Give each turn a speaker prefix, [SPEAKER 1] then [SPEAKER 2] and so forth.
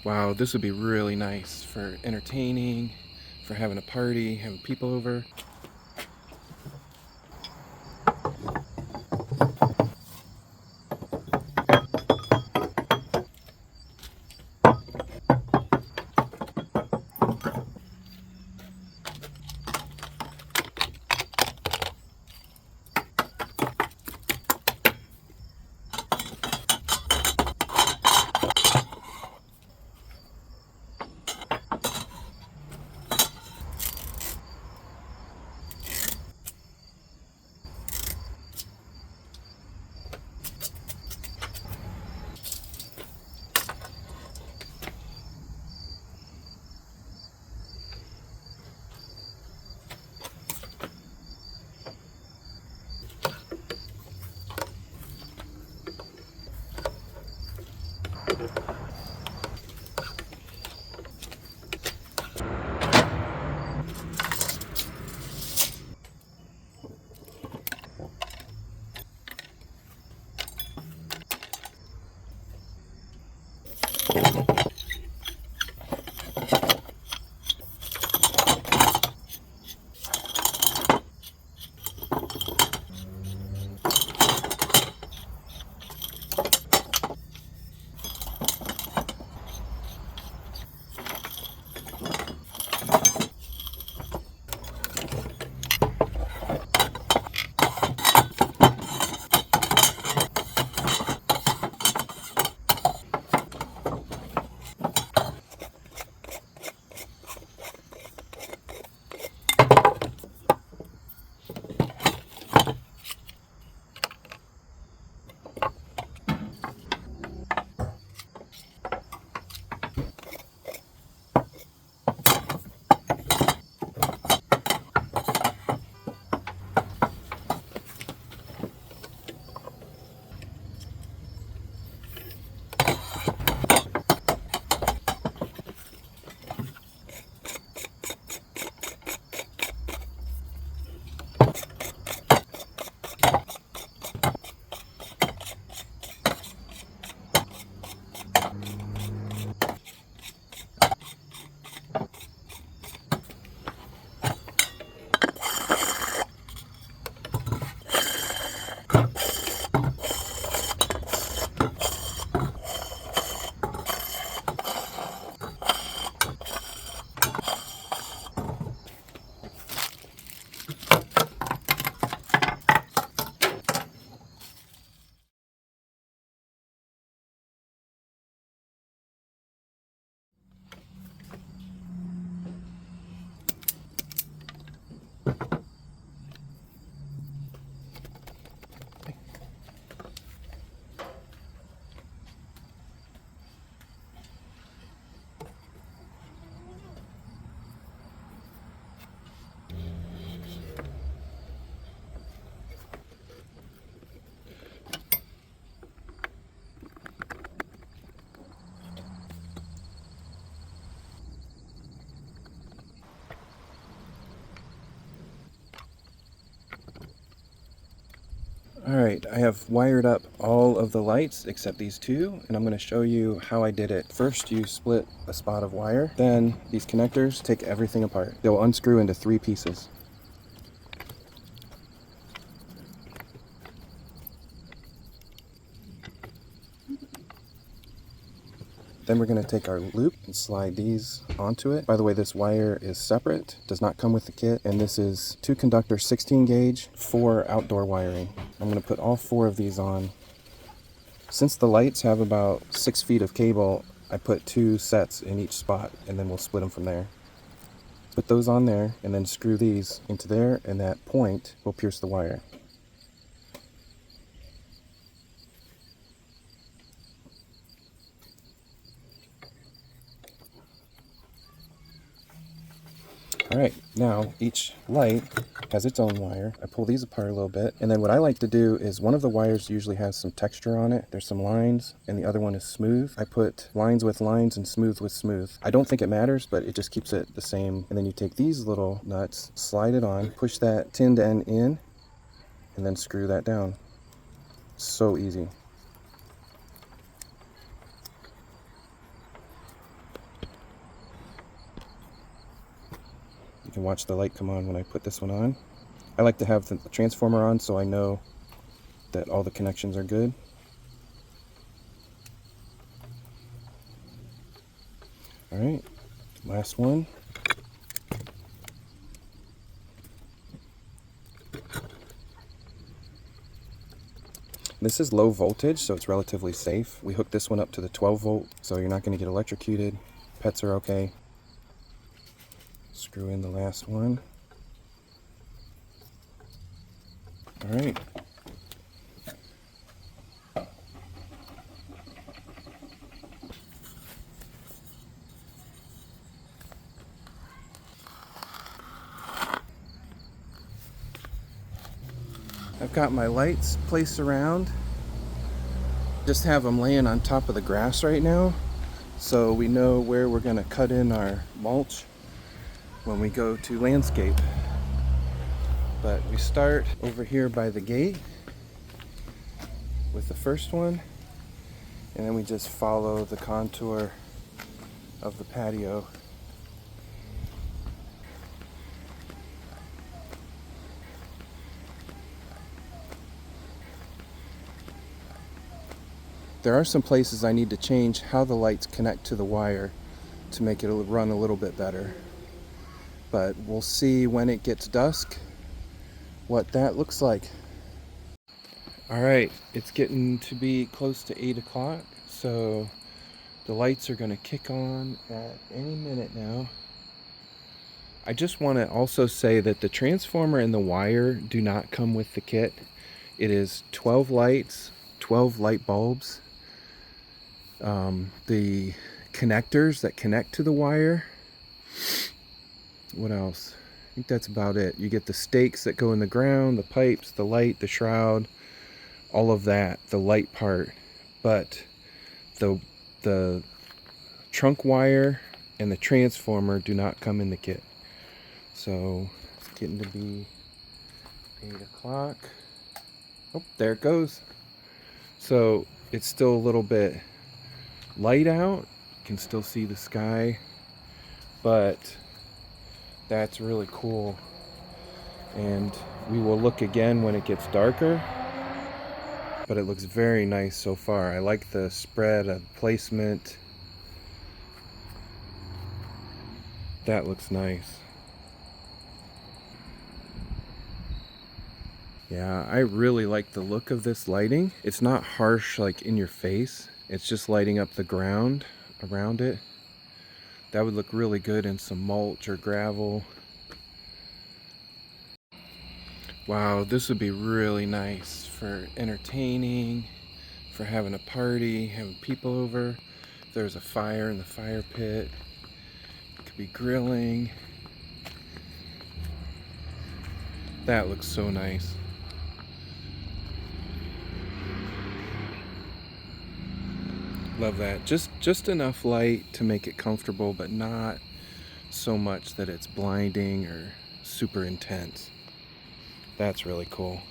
[SPEAKER 1] Wow, this would be really nice for entertaining, for having a party, having people over. Alright, I have wired up all of the lights except these two, and I'm going to show you how I did it. First, you split a spot of wire, then these connectors take everything apart. They'll unscrew into 3 pieces. Then we're going to take our loop and slide these onto it. By the way, this wire is separate, does not come with the kit, and this is 2 conductor 16 gauge for outdoor wiring. I'm going to put all 4 of these on. Since the lights have about 6 feet of cable, I put 2 sets in each spot, and then we'll split them from there. Put those on there, and then screw these into there, and that point will pierce the wire. Alright, now each light has its own wire. I pull these apart a little bit, and then what I like to do is one of the wires usually has some texture on it. There's some lines, and the other one is smooth. I put lines with lines and smooth with smooth. I don't think it matters, but it just keeps it the same. And then you take these little nuts, slide it on, push that tinned end in, and then screw that down. So easy. can watch the light come on when I put this one on. I like to have the transformer on so I know that all the connections are good. All right, last one. This is low voltage, so it's relatively safe. We hooked this one up to the 12 volt, so you're not going to get electrocuted. Pets are okay. Screw in the last one. All right. I've got my lights placed around. Just have them laying on top of the grass right now, so we know where we're going to cut in our mulch when we go to landscape. But we start over here by the gate with the first one, and then we just follow the contour of the patio. There are some places I need to change how the lights connect to the wire to make it run a little bit better. But we'll see when it gets dusk what that looks like. All right, it's getting to be close to 8 o'clock, so the lights are gonna kick on at any minute now. I just want to also say that the transformer and the wire do not come with the kit. It is 12 lights, 12 light bulbs. The connectors that connect to the wire. What else? I think that's about it. You get the stakes that go in the ground, the pipes, the light, the shroud, all of that, the light part. But the trunk wire and the transformer do not come in the kit. So it's getting to be 8 o'clock. Oh, there it goes. So it's still a little bit light out. You can still see the sky, but that's really cool. And we will look again when it gets darker, but it looks very nice so far. I like the spread of placement. That looks nice. Yeah, I really like the look of this lighting. It's not harsh like in your face. It's just lighting up the ground around it. That would look really good in some mulch or gravel. Wow, this would be really nice for entertaining, for having a party, having people over. If there's a fire in the fire pit, it could be grilling. That looks so nice. Love that. Just enough light to make it comfortable, but not so much that it's blinding or super intense. That's really cool.